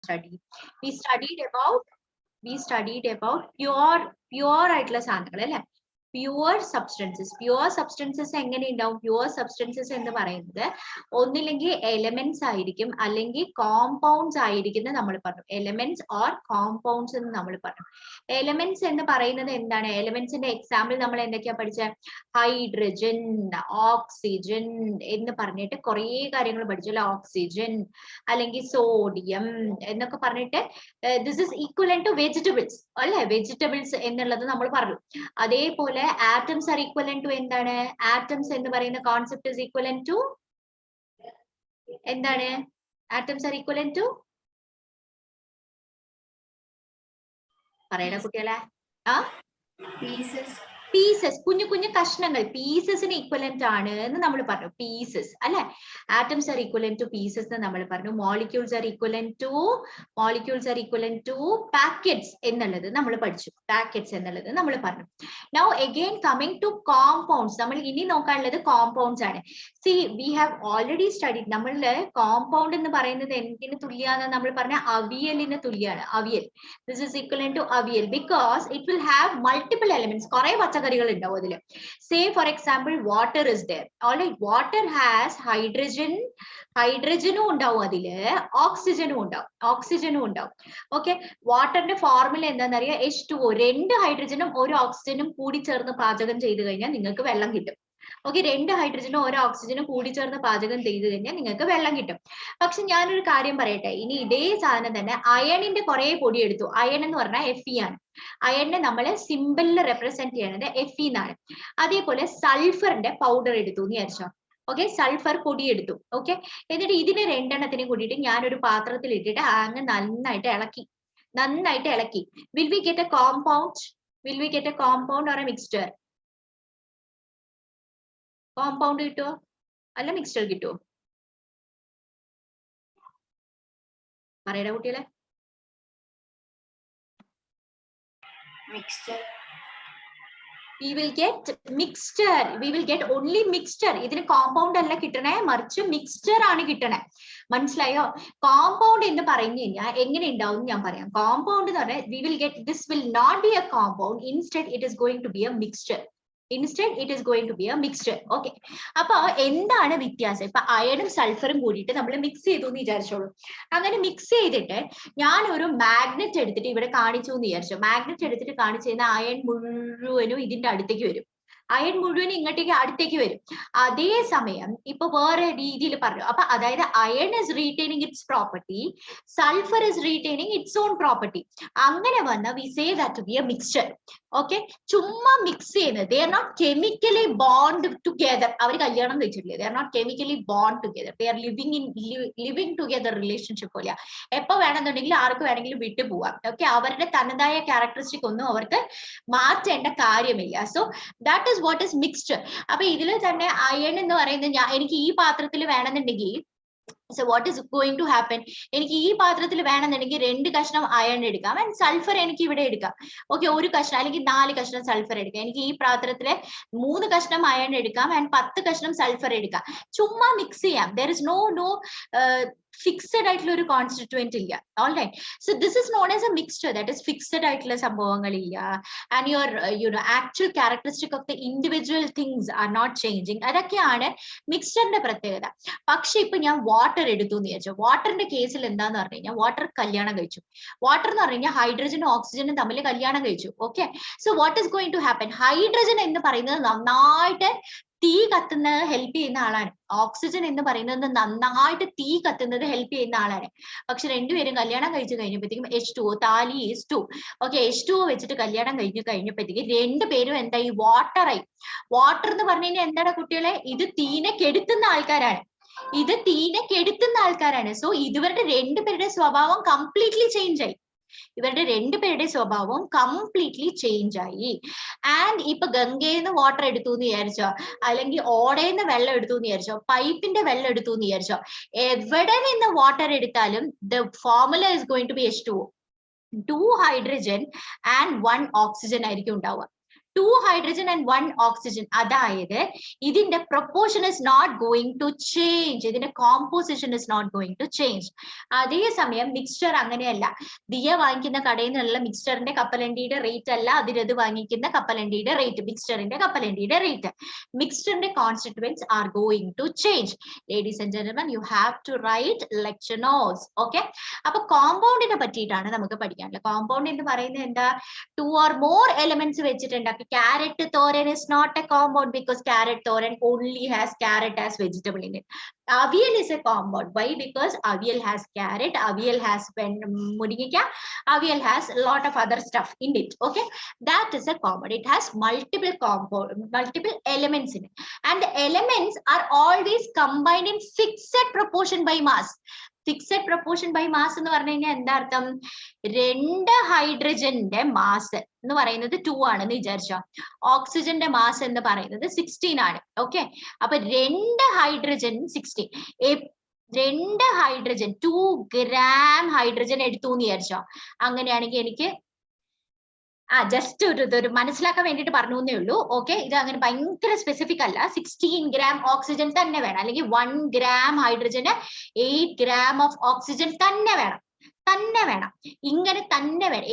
studied? We studied about pure ആയിട്ടുള്ള സാധനങ്ങൾ അല്ലെ, പ്യുവർ സബ്സ്റ്റൻസസ്. പ്യുവർ സബ്സ്റ്റൻസസ് എങ്ങനെ ഉണ്ടാവും? പ്യുവർ സബ്സ്റ്റൻസസ് എന്ന് പറയുന്നത് ഒന്നില്ലെങ്കിൽ എലമെന്റ്സ് ആയിരിക്കും, അല്ലെങ്കിൽ കോമ്പൗണ്ട്സ് ആയിരിക്കും എന്ന് നമ്മൾ പറഞ്ഞു. എലമെന്റ്സ് ഓർ കോമ്പൗണ്ട്സ് എന്ന് നമ്മൾ പറഞ്ഞു. എലമെന്റ്സ് എന്ന് പറയുന്നത് എന്താണ്? എലമെന്റ്സിന്റെ എക്സാമ്പിൾ നമ്മൾ എന്തൊക്കെയാ പഠിച്ച? ഹൈഡ്രജൻ, ഓക്സിജൻ എന്ന് പറഞ്ഞിട്ട് കുറേ കാര്യങ്ങൾ പഠിച്ചല്ലോ. ഓക്സിജൻ അല്ലെങ്കിൽ സോഡിയം എന്നൊക്കെ പറഞ്ഞിട്ട് this is equivalent to vegetables അല്ലെ, വെജിറ്റബിൾസ് എന്നുള്ളത് നമ്മൾ പറഞ്ഞു. അതേപോലെ atoms are equivalent to എന്താണ്? atoms എന്ന് പറയുന്ന കോൺസെപ്റ്റ് is equivalent to എന്താണ്? atoms are equivalent to പറയടാ കുട്ടികളെ. പീസസ്, കുഞ്ഞു കുഞ്ഞു കഷ്ണങ്ങൾ പീസസിന് ഈക്വലന്റ് ആണ് എന്ന് നമ്മൾ പറഞ്ഞു. പീസസ് അല്ലെ, atoms are equivalent to pieces എന്ന് നമ്മൾ പറഞ്ഞു. Molecules are equivalent to packets എന്നുള്ളത് നമ്മൾ പഠിച്ചു. പാക്കറ്റ്സ് എന്നുള്ളത് നമ്മൾ പറഞ്ഞു. Now again coming to compounds. നമ്മൾ ഇനി നോക്കാനുള്ളത് കോമ്പൗണ്ട്സ് ആണ്. See we have already studied. നമ്മളില് കോമ്പൗണ്ട് എന്ന് പറയുന്നത് എന്തിന് തുല്യാന്ന് നമ്മൾ പറഞ്ഞ? അവിയലിന് തുല്യാണ്. Aviyal, this is equivalent to aviyal because it will have multiple elements. കുറെ പച്ചക്കറികൾ ഉണ്ടാവും അതില്. Say for example water is there. Alright, water has ഹൈഡ്രജനും ഉണ്ടാവും അതില്, ഓക്സിജനും ഉണ്ടാവും. ഓക്കെ, വാട്ടറിന്റെ ഫോർമുല എന്താണെന്നറിയാം? H2O. 2 ഹൈഡ്രജനും 1 ഓക്സിജനും കൂടി ചേർന്ന് പാചകം ചെയ്ത് കഴിഞ്ഞാൽ നിങ്ങൾക്ക് വെള്ളം കിട്ടും. ഓക്കെ, 2 ഹൈഡ്രജനും 1 ഓക്സിജനും കൂടി ചേർന്ന് പാചകം ചെയ്ത് കഴിഞ്ഞാൽ നിങ്ങൾക്ക് വെള്ളം കിട്ടും. പക്ഷെ ഞാനൊരു കാര്യം പറയട്ടെ, ഇനി ഇതേ സാധനം തന്നെ അയണിന്റെ കുറെ പൊടി എടുത്തു. അയൺ എന്ന് പറഞ്ഞാൽ Fe ആണ്. അയണിനെ നമ്മൾ സിമ്പിളിൽ റെപ്രസെന്റ് ചെയ്യണത് Fe എന്നാണ്. അതേപോലെ സൾഫറിന്റെ പൗഡർ എടുത്തു എന്ന് വിചാരിച്ചോ. ഓക്കെ, സൾഫർ പൊടി എടുത്തു. ഓക്കെ, എന്നിട്ട് ഇതിനെ 2 എണ്ണത്തിനും കൂടിയിട്ട് ഞാനൊരു പാത്രത്തിൽ ഇട്ടിട്ട് അങ്ങ് നന്നായിട്ട് ഇളക്കി. Will we get A compound or A mixture? Compound കിട്ടുമോ അല്ല മിക്സ്ചർ കിട്ടുമോ? പറയടാ കുട്ടികളെ. Mixture. We will get only mixture. ഇതിന് കോമ്പൗണ്ട് അല്ല കിട്ടണേ, മറിച്ച് മിക്സ്ചർ ആണ് കിട്ടണേ. മനസ്സിലായോ? കോമ്പൗണ്ട് എന്ന് പറഞ്ഞു കഴിഞ്ഞാൽ എങ്ങനെ ഉണ്ടാവും ഞാൻ പറയാം. കോമ്പൗണ്ട് എന്ന് പറഞ്ഞാൽ we will get, this will not be a compound, instead it is going to be a mixture. Okay, അപ്പൊ എന്താണ് വ്യത്യാസം? ഇപ്പൊ അയണും സൾഫറും കൂടിയിട്ട് നമ്മൾ മിക്സ് ചെയ്തു എന്ന് വിചാരിച്ചോളൂ. അങ്ങനെ മിക്സ് ചെയ്തിട്ട് ഞാൻ ഒരു മാഗ്നറ്റ് എടുത്തിട്ട് ഇവിടെ കാണിച്ചു എന്ന് വിചാരിച്ചു. മാഗ്നറ്റ് എടുത്തിട്ട് കാണിച്ചു കഴിഞ്ഞാൽ അയൺ മുഴുവനും ഇതിന്റെ അടുത്തേക്ക് വരും. അടുത്തേക്ക് വരും. അതേ സമയം ഇപ്പൊ വേറെ രീതിയിൽ പറഞ്ഞു. അപ്പൊ അതായത് iron is retaining its property, sulphur is retaining its own property. അങ്ങനെ വന്ന we say that to be a mixture. Okay, ചുമ്മാ മിക്സ് ചെയ്യുന്നത്. They are not chemically bond together. അവർ കല്യാണം കഴിച്ചിട്ടില്ലേ? They are not chemically bond together. They are living together relationship പോലെ. എപ്പോ വേണമെന്നുണ്ടെങ്കിൽ ആർക്ക് വേണമെങ്കിലും വിട്ടു പോവാം. ഓക്കെ, അവരുടെ തനതായ ക്യാരക്ടറിസ്റ്റിക് ഒന്നും അവർക്ക് മാറ്റേണ്ട കാര്യമില്ല. So that is what is mixture. അപ്പൊ ഇതിൽ തന്നെ അയൺ എന്ന് പറയുന്നത് എനിക്ക് ഈ പാത്രത്തിൽ വേണമെന്നുണ്ടെങ്കിൽ, so what is going to happen? എനിക്ക് ഈ പാത്രത്തിൽ വേണമെന്നുണ്ടെങ്കിൽ 2 കഷ്ണം അയൺ എടുക്കാം, ആൻഡ് സൾഫർ എനിക്ക് ഇവിടെ എടുക്കാം. ഓക്കെ, 1 കഷ്ണം അല്ലെങ്കിൽ 4 കഷ്ണം സൾഫർ എടുക്കാം. എനിക്ക് ഈ പാത്രത്തില് 3 കഷ്ണം അയൺ എടുക്കാം ആൻഡ് 10 കഷ്ണം സൾഫർ എടുക്കാം. ചുമ്മാ മിക്സ് ചെയ്യാം. there is no ഫിക്സഡ് ആയിട്ടുള്ള ഒരു കോൺസ്റ്റിറ്റ്യൂവന്റ് ഇല്ല. All right, so this is known as a mixture. That is fixed ആയിട്ടുള്ള സംഭവങ്ങളില്ല. And your actual characteristic of the individual things are not changing. അതൊക്കെയാണ് മിക്സ്ചറിന്റെ പ്രത്യേകത. പക്ഷെ ഇപ്പൊ ഞാൻ വാട്ടർ എടുത്തു എന്ന് വിചാരിച്ചു. വാട്ടറിന്റെ കേസിൽ എന്താന്ന് പറഞ്ഞു കഴിഞ്ഞാൽ, വാട്ടർ കല്യാണം കഴിച്ചു. വാട്ടർ എന്ന് പറഞ്ഞു കഴിഞ്ഞാൽ ഹൈഡ്രജനും ഓക്സിജനും തമ്മിൽ കല്യാണം കഴിച്ചു. Okay, so what is going to happen? Hydrogen എന്ന് പറയുന്നത് നന്നായിട്ട് തീ കത്തുന്നത് ഹെൽപ്പ് ചെയ്യുന്ന ആളാണ്. ഓക്സിജൻ എന്ന് പറയുന്നത് നന്നായിട്ട് തീ കത്തുന്നത് ഹെൽപ്പ് ചെയ്യുന്ന ആളാണ്. പക്ഷെ രണ്ടുപേരും കല്യാണം കഴിച്ചു കഴിഞ്ഞപ്പോഴത്തേക്കും H2O, താലി ഈസ് 2. ഓക്കെ, H2O വെച്ചിട്ട് കല്യാണം കഴിഞ്ഞപ്പോഴത്തേക്കും രണ്ടുപേരും എന്തായി? വാട്ടറായി. വാട്ടർ എന്ന് പറഞ്ഞു കഴിഞ്ഞാൽ എന്താണ് കുട്ടികളെ? ഇത് തീനെ കെടുത്തുന്ന ആൾക്കാരാണ്. സോ ഇവരുടെ രണ്ടുപേരുടെ സ്വഭാവം കംപ്ലീറ്റ്ലി ചേഞ്ച് ആയി. ആൻഡ് ഇപ്പൊ ഗംഗയിൽ വാട്ടർ എടുത്തു എന്ന് വിചാരിച്ചോ, അല്ലെങ്കിൽ ഓടയിന്ന് വെള്ളം എടുത്തു എന്ന് വിചാരിച്ചോ, പൈപ്പിന്റെ വെള്ളം എടുത്തു എന്ന് വിചാരിച്ചോ, എവിടെ നിന്ന് വാട്ടർ എടുത്താലും the formula is going to be H2O. 2 hydrogen and 1 oxygen ആയിരിക്കും ഉണ്ടാവുക. 2 hydrogen and 1 oxygen. അതായത് ഇതിന്റെ proportion is not going to change. ഇതിന്റെ composition is not going to change. അതേസമയം മിക്സ്ചർ അങ്ങനെയല്ല. ദിയ വാങ്ങിക്കുന്ന കടയിൽ നിന്നുള്ള മിക്സ്ചറിന്റെ കപ്പലണ്ടിയുടെ റേറ്റ് അല്ല അതിലത് വാങ്ങിക്കുന്ന കപ്പലണ്ടിയുടെ റേറ്റ്, മിക്സ്ചറിന്റെ കപ്പലണ്ടിയുടെ റേറ്റ്. മിക്സ്ചറിന്റെ constituents are going to change. Ladies and gentlemen, you have to write lecture notes. Okay? അപ്പൊ കോമ്പൗണ്ടിനെ പറ്റിയിട്ടാണ് നമുക്ക് പഠിക്കാനുള്ളത്. കോമ്പൗണ്ട് എന്ന് പറയുന്നത് എന്താ? 2 or more elements വെച്ചിട്ടുണ്ടാക്കി. Carrot thoran is not a compound because carrot thoran only has carrot as vegetable in it. Avial is a compound. Why? Because avial has carrot, avial has mudingika, avial has a lot of other stuff in it. Okay, that is a compound. It has multiple compound, multiple elements in it, and the elements are always combined in fixed proportion by mass. Fixed proportion by mass എന്ന് പറഞ്ഞു കഴിഞ്ഞാൽ എന്താ അർത്ഥം? 2 ഹൈഡ്രജന്റെ mass എന്ന് പറയുന്നത് 2 ആണെന്ന് വിചാരിച്ചോ. ഓക്സിജന്റെ മാസ് എന്ന് പറയുന്നത് 16 ആണ്. ഓക്കെ, അപ്പൊ 2 ഹൈഡ്രജൻ 16, 2 ഹൈഡ്രജൻ 2 gram ഹൈഡ്രജൻ എടുത്തു എന്ന് വിചാരിച്ചോ. അങ്ങനെയാണെങ്കിൽ എനിക്ക് ജസ്റ്റ് ഒരു മനസ്സിലാക്കാൻ വേണ്ടിയിട്ട് പറഞ്ഞു എന്നേ ഉള്ളൂ. ഓക്കെ, ഇത് അങ്ങനെ ഭയങ്കര സ്പെസിഫിക് അല്ല. 16 gram ഓക്സിജൻ തന്നെ വേണം, അല്ലെങ്കിൽ 1 gram ഹൈഡ്രജന് 8 gram ഓഫ് ഓക്സിജൻ തന്നെ വേണം. ഇങ്ങനെ തന്നെ വേണം.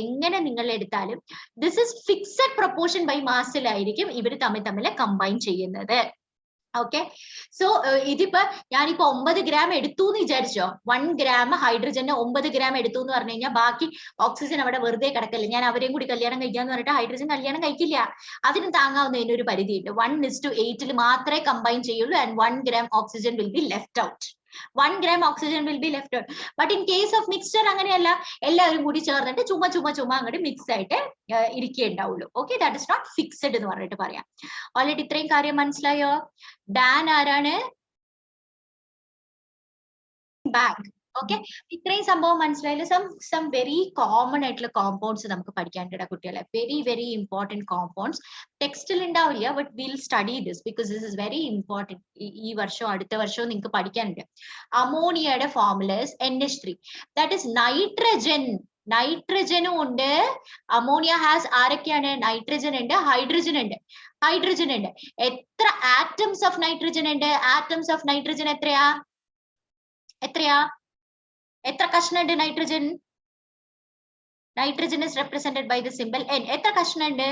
എങ്ങനെ നിങ്ങൾ എടുത്താലും this is fixed proportion by മാസിലായിരിക്കും ഇവർ തമ്മിൽ കമ്പൈൻ ചെയ്യുന്നത്. ഓക്കെ, സോ ഇതിപ്പോ ഞാനിപ്പോ 9 gram എടുത്തു എന്ന് വിചാരിച്ചോ. 1 gram ഹൈഡ്രജന് 9 gram എടുത്തു എന്ന് പറഞ്ഞു കഴിഞ്ഞാൽ ബാക്കി ഓക്സിജൻ അവിടെ വെറുതെ കിടക്കല്ലേ. ഞാൻ അവരെയും കൂടി കല്യാണം കഴിക്കാന്ന് പറഞ്ഞിട്ട് ഹൈഡ്രജൻ കല്യാണം കഴിക്കില്ല. അതിന് താങ്ങാവുന്നതിന് ഒരു പരിധിയുണ്ട്. 1:8 മാത്രമേ കമ്പൈൻ ചെയ്യുള്ളൂ. And 1 gram oxygen will be left out. 1 gram oxygen will be left out. But in case of mixture അങ്ങനെയല്ല, എല്ലാവരും കൂടി ചേർന്നിട്ട് ചുമ്മാ അങ്ങോട്ട് മിക്സ് ആയിട്ട് ഇരിക്കേണ്ടാവുള്ളൂ. Okay, that is not fixed എന്ന് പറഞ്ഞിട്ട് പറയാം. ഓൾറെഡി ഇത്രയും കാര്യം മനസ്സിലായോ? ഡാൻ ആരാണ്? ബാങ്ക്. ഓക്കെ, ഇത്രയും സംഭവം മനസ്സിലായില്ല. സം വെരി കോമൺ ആയിട്ടുള്ള കോമ്പൗണ്ട്സ് നമുക്ക് പഠിക്കാനുണ്ട് കുട്ടികളെ. Very important compounds. ടെക്സ്റ്റിൽ ഉണ്ടാവില്ല, but will study this because this is very important. ഈ വർഷവും അടുത്ത വർഷവും നിങ്ങൾക്ക് പഠിക്കാനുണ്ട്. അമോണിയയുടെ ഫോർമുലേഴ്സ് NH3, ദാറ്റ് ഇസ് നൈട്രജൻ. നൈട്രജനും ഉണ്ട്. അമോണിയ ഹാസ് ആരൊക്കെയാണ്? നൈട്രജൻ ഉണ്ട്, ഹൈഡ്രജൻ ഉണ്ട്. എത്ര ആറ്റംസ് ഓഫ് നൈട്രജൻ ഉണ്ട്? ആറ്റംസ് ഓഫ് നൈട്രജൻ എത്രയാ? എത്ര കഷ്ണം ഉണ്ട് nitrogen? Nitrogen is represented by the symbol N. എത്ര കഷ്ണം ഉണ്ട്?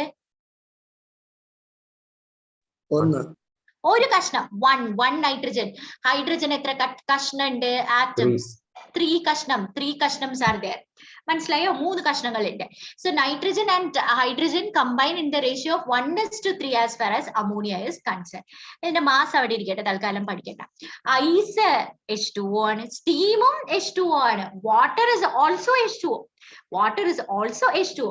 ഒരു കഷ്ണം. 1 നൈട്രജൻ. ഹൈഡ്രജൻ എത്ര കഷ്ണം ഉണ്ട്? ആറ്റംസ് 3 കഷ്ണം. 3 കഷ്ണംസ് ആർ there. മനസ്സിലായോ? 3 കഷ്ണങ്ങളുണ്ട്. So nitrogen and hydrogen combine in the ratio of 1:3 as far as ammonia is concern. ഇതിന്റെ മാസ് അവിടെ ഇരിക്കട്ടെ, തൽക്കാലം പഠിക്കണ്ട. ഐസ് H2O ആണ്, സ്റ്റീമും H2O ആണ്. Water is also H2O.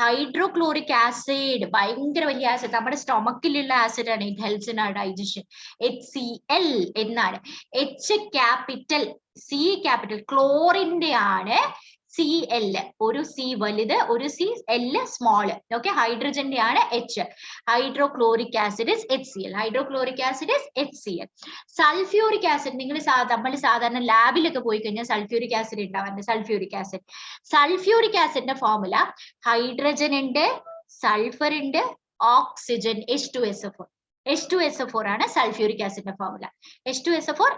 Hydrochloric acid ഭയങ്കര വലിയ ആസിഡ്, നമ്മുടെ സ്റ്റൊമക്കിലുള്ള ആസിഡ് ആണ്. It helps in our digestion. HCl എന്നാണ്. H capital, C capital. ക്ലോറിന്റെ ആണ് Cl. ഒരു C വലുത്, ഒരു Cl സ്മോൾ. ഓക്കെ, ഹൈഡ്രജന്റെ ആണ് H. Hydrochloric acid is HCl. Sulphuric acid നമ്മൾ സാധാരണ ലാബിലൊക്കെ പോയി കഴിഞ്ഞാൽ സൾഫ്യൂരിക് ആസിഡ് ഉണ്ടാവാറുണ്ട്. സൾഫ്യൂരിക് ആസിഡിന്റെ ഫോർമുല ഹൈഡ്രജൻ ഉണ്ട്, സൾഫർ ഉണ്ട്, ഓക്സിജൻ H2SO4. H2SO4 ആണ് സൾഫ്യൂരിക് ആസിഡിന്റെ formula. H2SO4.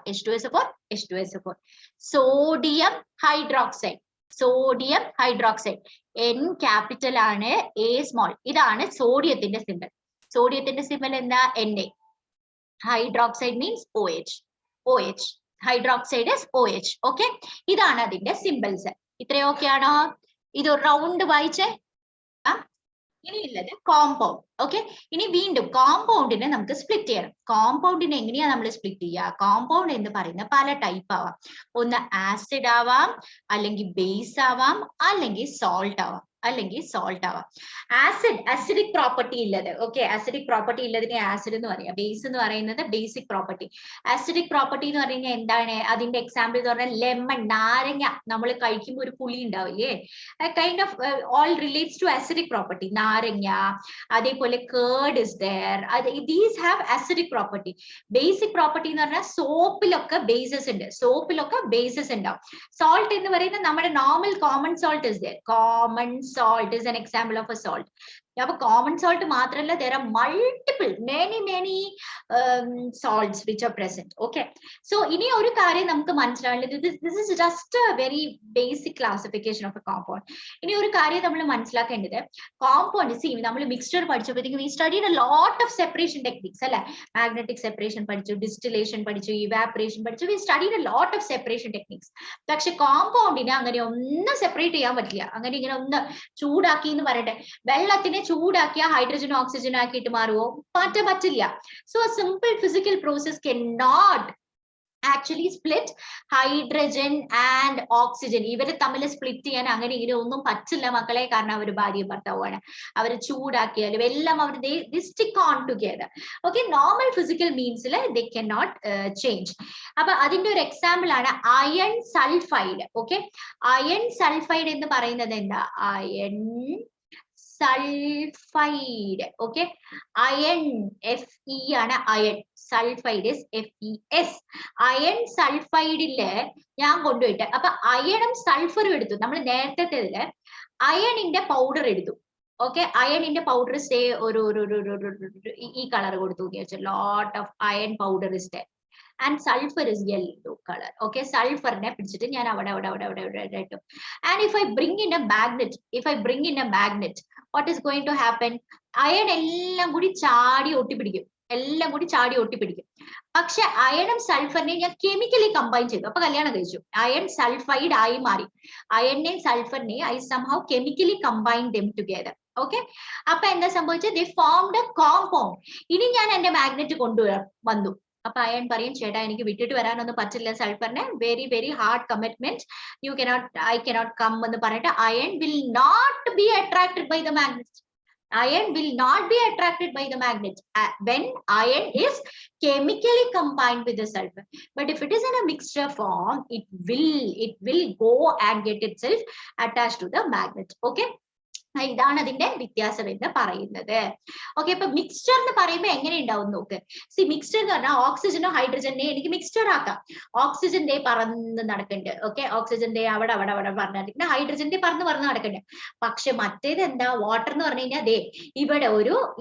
Sodium hydroxide N capital ആണ്, A സ്മോൾ. ഇതാണ് സോഡിയത്തിന്റെ സിമ്പൽ. എന്താ? Na. Hydroxide means OH. Hydroxide is OH. Okay, ഇതാണ് അതിന്റെ സിമ്പിൾസ്. ഇത്രയൊക്കെയാണോ? ഇത് റൗണ്ട് വായിച്ചേ. ഇനിയുള്ളത് കോമ്പൗണ്ട്. ഓക്കെ, ഇനി വീണ്ടും കോമ്പൗണ്ടിനെ നമുക്ക് സ്പ്ലിറ്റ് ചെയ്യണം. കോമ്പൗണ്ടിനെ എങ്ങനെയാ നമ്മൾ സ്പ്ലിറ്റ് ചെയ്യുക? കോമ്പൗണ്ട് എന്ന് പറയുന്ന പല ടൈപ്പ് ആവാം. ഒന്ന് ആസിഡ് ആവാം, അല്ലെങ്കിൽ ബേസ് ആവാം, അല്ലെങ്കിൽ സോൾട്ട് ആവാം. അസിഡിക് പ്രോപ്പർട്ടി ഉള്ളത്. ഓക്കെ, അസിഡിക് പ്രോപ്പർട്ടി ഉള്ളതിനെ ആസിഡ് എന്ന് പറയാം. ബേസ് എന്ന് പറയുന്നത് ബേസിക് പ്രോപ്പർട്ടി. അസിഡിക് പ്രോപ്പർട്ടി എന്ന് പറഞ്ഞാൽ എന്താണ്? അതിന്റെ എക്സാമ്പിൾ എന്ന് പറഞ്ഞാൽ ലെമൺ, നാരങ്ങ. നമ്മൾ കഴിക്കുമ്പോൾ ഒരു പുളി ഉണ്ടാവില്ലേ? Kind of all relates to acidic property. നാരങ്ങ, അതേപോലെ curd is there. These have acidic property. Basic property എന്ന് പറഞ്ഞാൽ സോപ്പിലൊക്കെ ബേസസ് ഉണ്ടാവും. സോൾട്ട് എന്ന് പറയുന്നത് നമ്മുടെ normal common salt is there. Common salt is an example of a salt. അപ്പൊ കോമൺ സോൾട്ട് മാത്രമല്ല, there are multiple many salts which are present. Okay, so ഇനി ഒരു കാര്യം നമുക്ക് മനസ്സിലാവേണ്ടത്, this is just a very basic classification of a compound. ഇനി ഒരു കാര്യം നമ്മൾ മനസ്സിലാക്കേണ്ടത്, compound നമ്മൾ മിക്സ്ചർ പഠിച്ചപ്പോഴത്തേക്കും we studied a lot of separation techniques അല്ലെ. മാഗ്നറ്റിക് സെപ്പറേഷൻ പഠിച്ചു, ഡിസ്റ്റിലേഷൻ പഠിച്ചു, ഇവാപറേഷൻ പഠിച്ചു, we studied a lot of separation techniques. പക്ഷെ കോമ്പൗണ്ടിനെ അങ്ങനെ ഒന്നും സെപ്പറേറ്റ് ചെയ്യാൻ പറ്റില്ല. അങ്ങനെ ഇങ്ങനെ ഒന്ന് ചൂടാക്കി എന്ന് പറയട്ടെ, വെള്ളത്തിനെ ചൂടാക്കിയ ഹൈഡ്രജൻ ഓക്സിജൻ ആക്കിയിട്ട് മാറുമോ? പറ്റില്ല. So simple physical process cannot actually split hydrogen and oxygen. ഇവരെ തമ്മിൽ സ്പ്ലിറ്റ് ചെയ്യാൻ അങ്ങനെ ഇങ്ങനെ ഒന്നും പറ്റില്ല മക്കളെ. കാരണം അവർ ഭാര്യയും ഭർത്താവുമാണ്. അവർ ചൂടാക്കിയാലും എല്ലാം അവർ they stick on together. Okay, normal physical means they cannot change. അപ്പൊ അതിന്റെ ഒരു എക്സാമ്പിൾ ആണ് iron sulphide. Okay, iron sulphide എന്ന് പറയുന്നത് എന്താ? Iron sulphide. Okay, iron Fe ആണ് അയൺ, സൾഫൈഡ് FeS. അയൺ സൾഫൈഡില് ഞാൻ കൊണ്ടുപോയിട്ട് അപ്പൊ അയണും സൾഫറും എടുത്തു. നമ്മൾ നേരത്തെ അയണിന്റെ പൗഡർ എടുത്തു. ഓക്കെ, അയണിന്റെ പൗഡർ സ്റ്റേ ഒരു ഈ കളർ കൊടുത്തു വെച്ചാൽ lot of iron powder is there and sulfur is yellow color. Okay, sulfur ne pidichittu njan avade ittu. And if I bring in a magnet, what is going to happen? Iron ellam kudi chaadi otti pidikkum. പക്ഷെ അയണും സൾഫറിനെയും ഞാൻ chemically combine ചെയ്തു. അപ്പൊ കല്യാണം കഴിച്ചു. Iron sulphide ആയി മാറി. അയണിനെയും സൾഫറിനെയും I somehow chemically combine them together. Okay, അപ്പൊ എന്താ സംഭവിച്ചത്? They formed a compound. ഇനി ഞാൻ എന്റെ മാഗ്നറ്റ് കൊണ്ടുവന്നു. അപ്പൊ അയൺ പറയും, ചേട്ടാ എനിക്ക് വിട്ടിട്ട് വരാനൊന്നും പറ്റില്ല സൾഫറിനെ, very hard commitment, I cannot come എന്ന് പറഞ്ഞിട്ട് iron will not be attracted by the magnet. Iron will not be attracted by the magnet when iron is chemically combined with the sulfur. But if it is in a mixture form, it will go and get itself attached to the magnet. Okay, ഇതാണ് അതിന്റെ വ്യത്യാസം എന്ന് പറയുന്നത്. Okay, ഇപ്പൊ mixture എന്ന് പറയുമ്പോൾ എങ്ങനെ ഉണ്ടാവും നോക്ക്. സി, മിക്സ്ചർ എന്ന് പറഞ്ഞാൽ ഓക്സിജനോ ഹൈഡ്രജനെ എനിക്ക് മിക്സ്ചർ ആക്കാം. ഓക്സിജൻ ഡേ പറന്ന് നടക്കുന്നുണ്ട്. ഓക്കെ, ഓക്സിജൻ ഡേ അവിടെ പറഞ്ഞിട്ടുണ്ട്, ഹൈഡ്രജൻ ഡേ പറന്ന് നടക്കുന്നുണ്ട്. പക്ഷെ മറ്റേത് എന്താ? വാട്ടർ എന്ന് പറഞ്ഞു കഴിഞ്ഞാൽ ഇവിടെ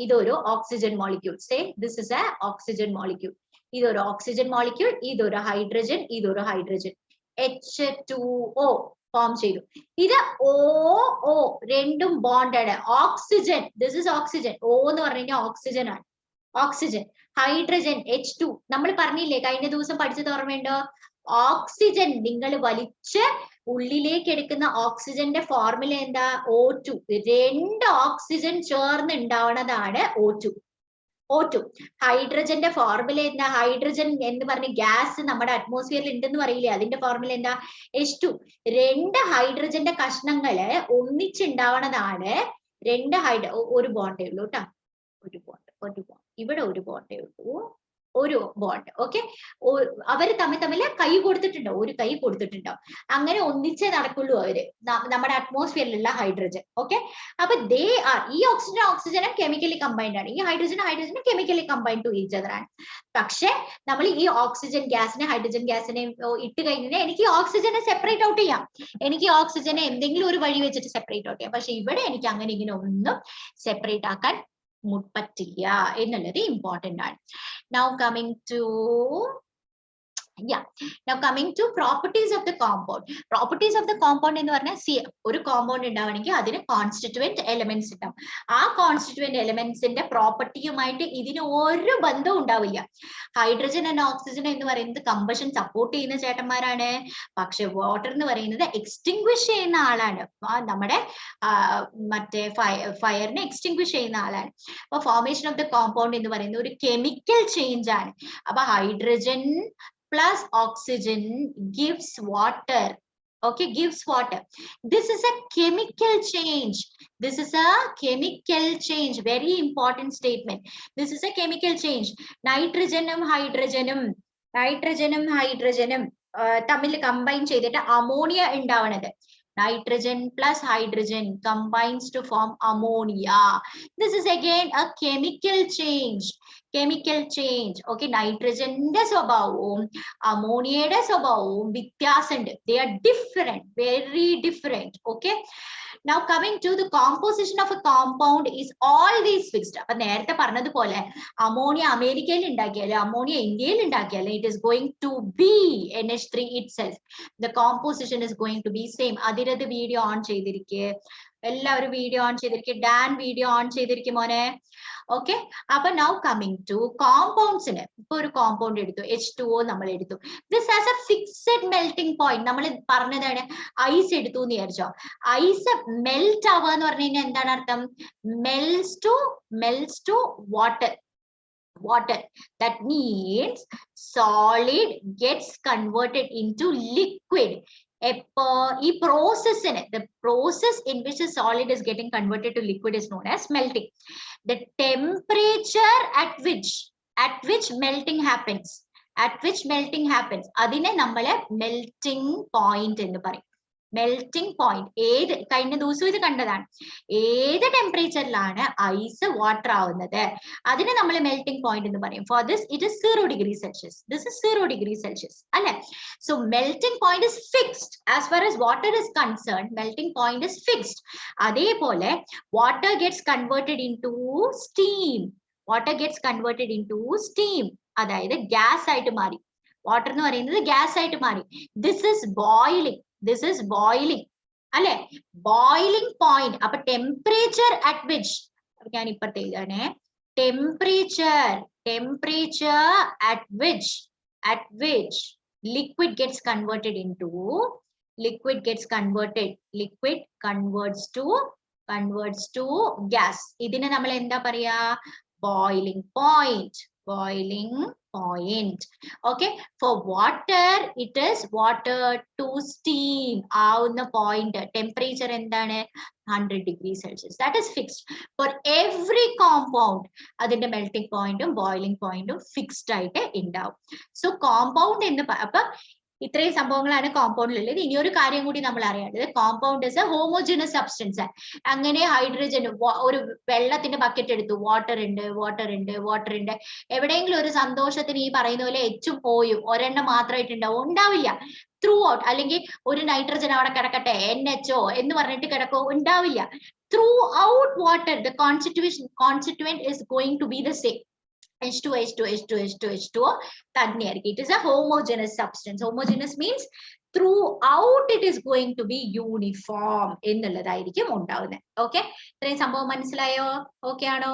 ഇതൊരു oxygen molecule. Say this is a oxygen molecule. ഇതൊരു ഓക്സിജൻ മോളിക്യൂൾ, ഇതൊരു ഹൈഡ്രജൻ H2O ഫോം ചെയ്തു. ഇത് O രണ്ടും ബോണ്ടാണ്. Oxygen, this is oxygen. O എന്ന് പറഞ്ഞു കഴിഞ്ഞാൽ ഓക്സിജൻ ആണ്. Oxygen, hydrogen H2. നമ്മൾ പറഞ്ഞില്ലേ കഴിഞ്ഞ ദിവസം പഠിച്ചത് ഓർമ്മയുണ്ടോ? ഓക്സിജൻ നിങ്ങൾ വലിച്ച് ഉള്ളിലേക്ക് എടുക്കുന്ന ഓക്സിജന്റെ ഫോർമുല എന്താ? O2. രണ്ട് ഓക്സിജൻ ചേർന്ന് ഉണ്ടാവുന്നതാണ് O2. ഹൈഡ്രജന്റെ ഫോർമുല എന്താ? ഹൈഡ്രജൻ എന്ന് പറഞ്ഞ ഗ്യാസ് നമ്മുടെ അറ്റ്മോസ്ഫിയറിൽ ഉണ്ടെന്ന് പറയില്ലേ, അതിന്റെ ഫോർമുല എന്താ? H2. രണ്ട് ഹൈഡ്രജന്റെ കഷ്ണങ്ങള് ഒന്നിച്ചുണ്ടാവണതാണ് ഒരു ബോണ്ടേ ഉള്ളൂ കേട്ടോ. ഒരു ബോണ്ട് ഇവിടെ ഒരു ബോണ്ടേ ഉള്ളൂ, ഒരു ബോണ്ട്. ഓക്കെ, അവര് തമ്മിൽ കൈ കൊടുത്തിട്ടുണ്ടോ, അങ്ങനെ ഒന്നിച്ചേ നടക്കുള്ളൂ അവര്, നമ്മുടെ അറ്റ്മോസ്ഫിയറിലുള്ള ഹൈഡ്രജൻ. ഓക്കെ, അപ്പൊ ദേ ആർ, ഈ ഓക്സിജനും കെമിക്കലി കമ്പൈൻഡ് ആണ്, ഈ ഹൈഡ്രജനും chemically combined to each other ആണ്. പക്ഷെ നമ്മൾ ഈ ഓക്സിജൻ ഗ്യാസിനെ ഹൈഡ്രജൻ ഗാസിനെ ഇട്ട് കഴിഞ്ഞാൽ എനിക്ക് ഓക്സിജനെ സെപ്പറേറ്റ് ഔട്ട് ചെയ്യാം, എനിക്ക് ഓക്സിജനെ എന്തെങ്കിലും ഒരു വഴി വെച്ചിട്ട് സെപ്പറേറ്റ് ഔട്ട് ചെയ്യാം. പക്ഷെ ഇവിടെ എനിക്ക് അങ്ങനെ ഇങ്ങനെ ഒന്നും സെപ്പറേറ്റ് ആക്കാൻ പറ്റില്ല എന്നുള്ളത് ഇമ്പോർട്ടന്റ് ആണ്. Now coming to properties of the compound. Properties of the compound എന്ന് പറഞ്ഞാൽ ഒരു കോമ്പൗണ്ട് ഉണ്ടാവണമെങ്കിൽ അതിന് കോൺസ്റ്റിറ്റ്യൂവന്റ് എലിമെന്റ്സ് ഉണ്ടാവും. ആ കോൺസ്റ്റിറ്റ്യൂവന്റ് എലിമെന്റ്സിന്റെ പ്രോപ്പർട്ടിയുമായിട്ട് ഇതിന് ഒരു ബന്ധവും ഉണ്ടാവില്ല. ഹൈഡ്രജൻ ആൻഡ് ഓക്സിജൻ എന്ന് പറയുന്നത് കമ്പഷൻ സപ്പോർട്ട് ചെയ്യുന്ന ചേട്ടന്മാരാണ്. പക്ഷെ വാട്ടർ എന്ന് പറയുന്നത് എക്സ്റ്റിംഗ്വിഷ് ചെയ്യുന്ന ആളാണ്, നമ്മുടെ മറ്റേ ഫയറിനെ എക്സ്റ്റിംഗ്വിഷ് ചെയ്യുന്ന ആളാണ്. അപ്പൊ ഫോർമേഷൻ ഓഫ് ദ കോമ്പൗണ്ട് എന്ന് പറയുന്നത് ഒരു കെമിക്കൽ ചേഞ്ച് ആണ്. അപ്പൊ hydrogen plus oxygen gives water. Okay, gives water. This is a chemical change. Very important statement. This is a chemical change. Nitrogenum hydrogenum തമ്മിൽ കമ്പൈൻ ചെയ്തിട്ട് ammonia ഉണ്ടാവണത്. Nitrogen plus hydrogen combines to form ammonia. This is again a chemical change. Okay, നൈട്രജന്റെ സ്വഭാവവും അമോണിയയുടെ സ്വഭാവവും വ്യത്യാസമുണ്ട്. They are different, very different. Okay, Now coming to the composition of a compound is always fixed. അപ്പൊ നേരത്തെ പറഞ്ഞതുപോലെ ammonia അമേരിക്കയിൽ ഉണ്ടാക്കിയാലും ammonia ഇന്ത്യയിൽ ഉണ്ടാക്കിയാലും it is going to be NH3 itself. The composition is going to be same. അതിരത് video on ചെയ്തിരിക്കുക, എല്ലാവരും വീഡിയോ ഓൺ ചെയ്തിരിക്കുക, ഡാൻ വീഡിയോ ഓൺ ചെയ്തിരിക്കും മോനെ. ഓക്കെ, അപ്പൊ നൗ കമ്മിങ് ടു കോമ്പൗണ്ട്സിന്. ഇപ്പൊ ഒരു കോമ്പൗണ്ട് എടുത്തു, H2O നമ്മൾ എടുത്തു. This has A fixed melting point. നമ്മൾ പറഞ്ഞതാണ് ഐസ് എടുത്തു എന്ന് വിചാരിച്ചോ. ഐസ് മെൽറ്റ് ആവുക എന്ന് പറഞ്ഞു കഴിഞ്ഞാൽ എന്താണ് അർത്ഥം? Melts to water. That means solid gets converted into liquid. The process in which a solid is getting converted to liquid is known as melting. The temperature at which melting happens, adine nammale melting point ennu parayum. Melting point ഏത് കഴിഞ്ഞ ദിവസം ഇത് കണ്ടതാണ്. ഏത് ടെമ്പറേച്ചറിലാണ് ice water ആവുന്നത് അതിനെ നമ്മൾ melting point എന്ന് പറയും. For this it is 0 degrees Celsius. This is 0 degrees Celsius അല്ലെ. So melting point is fixed. As far as water is concerned, melting point is fixed. അതേപോലെ water gets converted into steam. അതായത് gas ആയിട്ട് മാറി. Water എന്ന് പറയുന്നത് gas ആയിട്ട് മാറി. This is boiling അല്ലെ. Boiling point. അപ്പൊ ടെമ്പറേച്ചർ അറ്റ് വിച്ച്, ഞാൻ ഇപ്പത്തെ എഴുതാണേ, temperature at which liquid converts to gas. ഇതിനെ നമ്മൾ എന്താ പറയാ? boiling point. Okay, for water it is water to steam ആവുന്ന point temperature എന്താണ്? 100 degrees Celsius. That is fixed for every compound. അതിന്റെ melting point ഉം boiling point ഉം fixed ആയിട്ട് ഉണ്ടാവും. So compound എന്ന് അപ്പൊ ഇത്രയും സംഭവങ്ങളാണ് കോമ്പൗണ്ടിലുള്ളത്. ഇനി ഒരു കാര്യം കൂടി നമ്മൾ അറിയേണ്ടത്, compound is A homogeneous substance. അങ്ങനെ ഹൈഡ്രജൻ, ഒരു വെള്ളത്തിന്റെ ബക്കറ്റ് എടുത്തു, വാട്ടർ ഉണ്ട്. എവിടെയെങ്കിലും ഒരു സന്തോഷത്തിന് ഈ പറയുന്ന പോലെ എച്ചും ഓയും ഒരെണ്ണം മാത്രമായിട്ടുണ്ടാവും? ഉണ്ടാവില്ല. Through out. അല്ലെങ്കിൽ ഒരു നൈട്രജൻ അവിടെ കിടക്കട്ടെ, NHO എന്ന് പറഞ്ഞിട്ട് കിടക്കോ? ഉണ്ടാവില്ല. Through out water the constituent is going to be the same. H2O തന്നെയായിരിക്കും. It is a homogeneous substance. Homogeneous means throughout it is going to be uniform എന്നുള്ളതായിരിക്കും ഉണ്ടാവുന്നത്. ഓക്കെ, ഇത്രയും സംഭവം മനസ്സിലായോ? ഓക്കെ ആണോ?